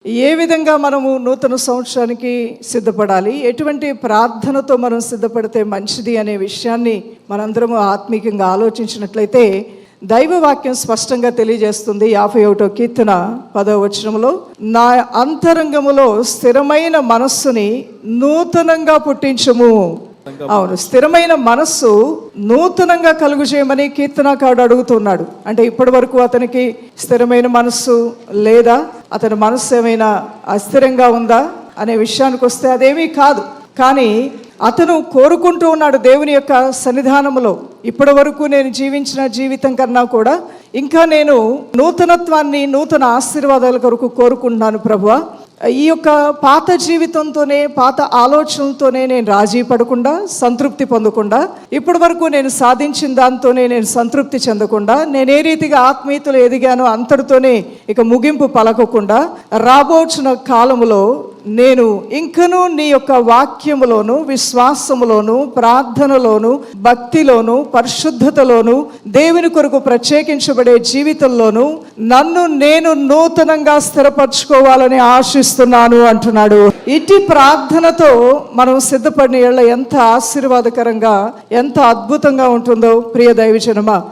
ఏ విధంగా మనము నూతన సంవత్సరానికి సిద్ధపడాలి, ఎటువంటి ప్రార్థనతో మనం సిద్ధపడితే మంచిది అనే విషయాన్ని మనందరము ఆత్మీయంగా ఆలోచించినట్లయితే దైవవాక్యం స్పష్టంగా తెలియజేస్తుంది. 51వ కీర్తన 10వ వచనంలో, నా అంతరంగములో స్థిరమైన మనస్సుని నూతనంగా పుట్టించుము. అవును, స్థిరమైన మనస్సు నూతనంగా కలుగు చేయమని కీర్తనకారుడు అడుగుతున్నాడు. అంటే ఇప్పటి వరకు అతనికి స్థిరమైన మనస్సు లేదా, అతని మనస్సు ఏమైనా అస్థిరంగా ఉందా అనే విషయానికి వస్తే అదేమీ కాదు. కానీ అతను కోరుకుంటూ ఉన్నాడు దేవుని యొక్క సన్నిధానంలో, ఇప్పటి వరకు నేను జీవించిన జీవితం కన్నా కూడా ఇంకా నేను నూతనత్వాన్ని, నూతన ఆశీర్వాదాల కొరకు కోరుకుంటున్నాను ప్రభువా. ఈ యొక్క పాత జీవితంతోనే, పాత ఆలోచనలతోనే నేను రాజీ పడకుండా, సంతృప్తి పొందకుండా, ఇప్పటి వరకు నేను సాధించిన దాంతోనే నేను సంతృప్తి చెందకుండా, నేను ఏ రీతిగా ఆత్మీయతలు ఎదిగానో అంతటితోనే ఇక ముగింపు పలకకుండా, రాబోచున్న కాలములో నేను ఇంకనూ నీ యొక్క వాక్యములోను, విశ్వాసములోను, ప్రార్థనలోను, భక్తిలోను, పరిశుద్ధతలోను, దేవుని కొరకు ప్రత్యేకించబడే జీవితంలోను నన్ను నేను నూతనంగా స్థిరపరచుకోవాలని ఆశిస్తున్నాను అంటున్నాడు. ఇట్టి ప్రార్థనతో మనం సిద్ధపడిన యెడల ఎంత ఆశీర్వాదకరంగా, ఎంత అద్భుతంగా ఉంటుందో ప్రియ దైవజనమా.